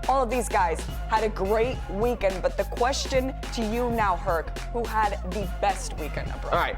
All of these guys had a great weekend, but the question to you now, Herc, who had the best weekend abroad? All right.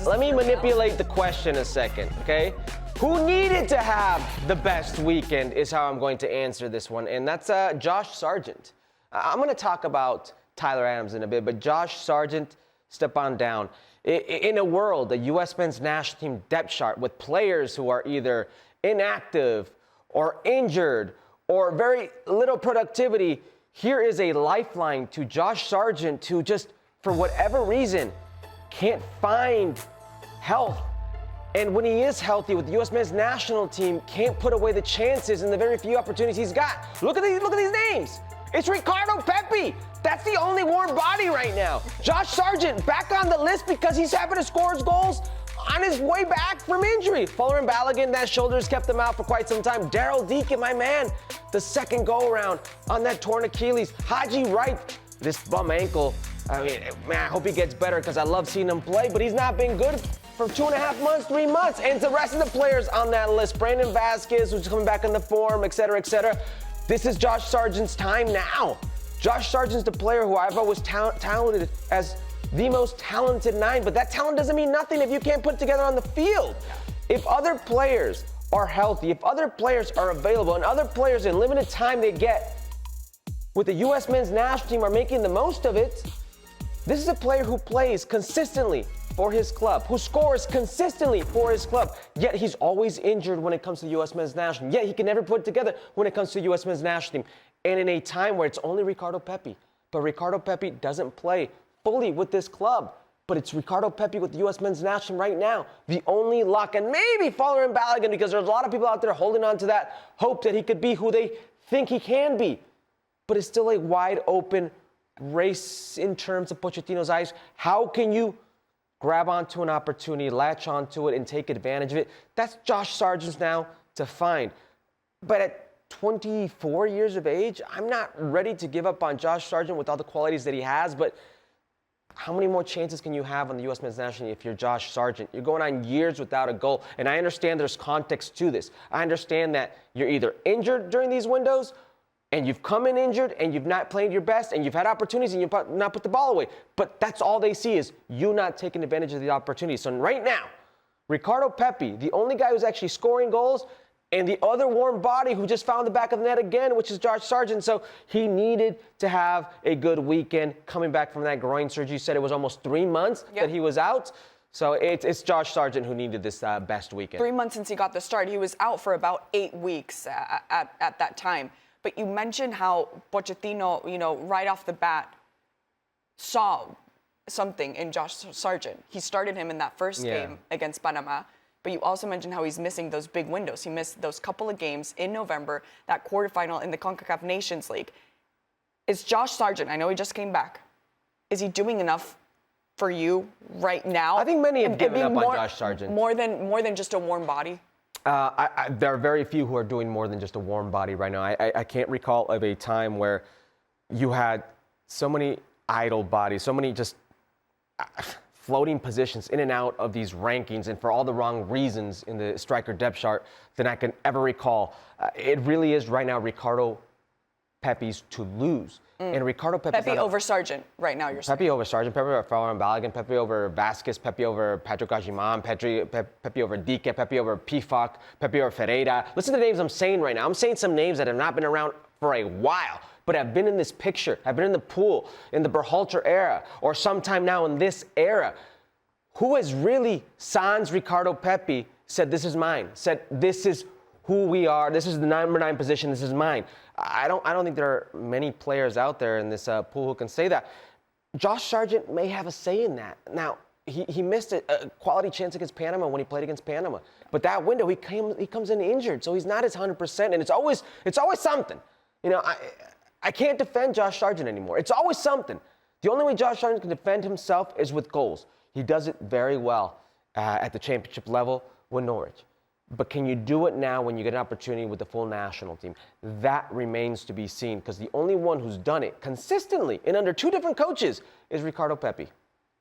Let me manipulate the question a second, okay? Who needed to have the best weekend is how I'm going to answer this one, and that's Josh Sargent. I'm going to talk about Tyler Adams in a bit, but Josh Sargent, step on down. In a world, the U.S. men's national team depth chart with players who are either inactive or injured or very little productivity, here is a lifeline to Josh Sargent who just, for whatever reason, can't find health. And when he is healthy with the U.S. men's national team, can't put away the chances and the very few opportunities he's got. Look at these names. It's Ricardo Pepi. That's the only warm body right now. Josh Sargent back on the list because he's having to score his goals on his way back from injury. Fuller and Balogun, that shoulder's kept him out for quite some time. Daryl Deacon, my man, the second go-around on that torn Achilles. Haji Wright, this bum ankle. I mean, man, I hope he gets better because I love seeing him play, but he's not been good for 2.5 months, 3 months. And the rest of the players on that list, Brandon Vasquez, who's coming back in the form, et cetera, et cetera. This is Josh Sargent's time now. Josh Sargent's the player who I've always talented as the most talented 9, but that talent doesn't mean nothing if you can't put it together on the field. If other players are healthy, if other players are available, and other players in limited time they get with the U.S. men's national team are making the most of it, this is a player who plays consistently for his club, who scores consistently for his club, yet he's always injured when it comes to the U.S. men's national team, yet he can never put it together when it comes to the U.S. men's national team. And in a time where it's only Ricardo Pepi, but Ricardo Pepi doesn't play fully with this club, but it's Ricardo Pepi with the U.S. men's national team right now, the only lock, and maybe Fuller and Balogun, because there's a lot of people out there holding on to that hope that he could be who they think he can be, but it's still a wide open race in terms of Pochettino's eyes. How can you grab onto an opportunity, latch onto it, and take advantage of it? That's Josh Sargent's now to find. But at 24 years of age, I'm not ready to give up on Josh Sargent with all the qualities that he has, but how many more chances can you have on the U.S. men's national team if you're Josh Sargent? You're going on years without a goal, and I understand there's context to this. I understand that you're either injured during these windows, and you've come in injured, and you've not played your best, and you've had opportunities, and you've not put the ball away. But that's all they see is you not taking advantage of the opportunity. So right now, Ricardo Pepi, the only guy who's actually scoring goals, and the other warm body who just found the back of the net again, which is Josh Sargent. So he needed to have a good weekend coming back from that groin surgery. You said it was almost 3 months that he was out. So it's Josh Sargent who needed this best weekend. 3 months since he got the start. He was out for about 8 weeks at that time. But you mentioned how Pochettino, right off the bat, saw something in Josh Sargent. He started him in that first game against Panama. But you also mentioned how he's missing those big windows. He missed those couple of games in November, that quarterfinal in the CONCACAF Nations League. Is Josh Sargent, I know he just came back, is he doing enough for you right now? I think many have given up on Josh Sargent. More than just a warm body? There are very few who are doing more than just a warm body right now. I can't recall of a time where you had so many idle bodies, so many just floating positions in and out of these rankings, and for all the wrong reasons in the striker depth chart than I can ever recall. It really is right now Ricardo Pepi's to lose. And Ricardo Pepi over Sargent right now, you're saying? Pepi over Sargent, Pepi over Fuller and Balogun, Pepi over Vasquez, Pepi over Patrick Agiman, Pepi over Dique, Pepi over Pifak, Pepi over Ferreira. Listen to the names I'm saying right now. I'm saying some names that have not been around for a while, but have been in this picture, have been in the pool, in the Berhalter era, or sometime now in this era. Who has really, sans Ricardo Pepi, said, this is mine, said, this is who we are, this is the number 9 position, this is mine. I don't think there are many players out there in this pool who can say that. Josh Sargent may have a say in that. Now, he missed a quality chance against Panama when he played against Panama. But that window, he comes in injured, so he's not his 100%, and it's always something. You know, I can't defend Josh Sargent anymore. It's always something. The only way Josh Sargent can defend himself is with goals. He does it very well at the championship level with Norwich. But can you do it now when you get an opportunity with the full national team? That remains to be seen, because the only one who's done it consistently and under 2 different coaches is Ricardo Pepi.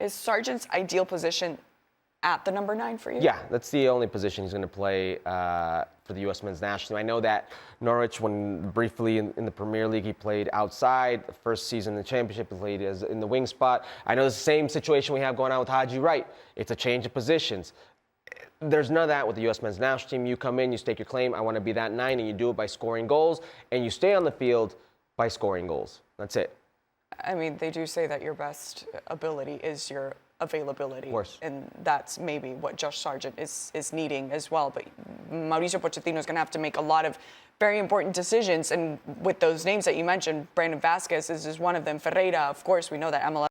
Is Sargent's ideal position at the number 9 for you? Yeah, that's the only position he's going to play for the U.S. men's national team. I know that Norwich, when briefly in the Premier League, he played outside. The first season in the championship, he played as in the wing spot. I know it's the same situation we have going on with Haji Wright. It's a change of positions. There's none of that with the U.S. men's national team. You come in, you stake your claim, I want to be that 9, and you do it by scoring goals, and you stay on the field by scoring goals. That's it. I mean, they do say that your best ability is your availability. Of course. And that's maybe what Josh Sargent is needing as well. But Mauricio Pochettino is going to have to make a lot of very important decisions. And with those names that you mentioned, Brandon Vasquez is one of them. Ferreira, of course, we know that MLS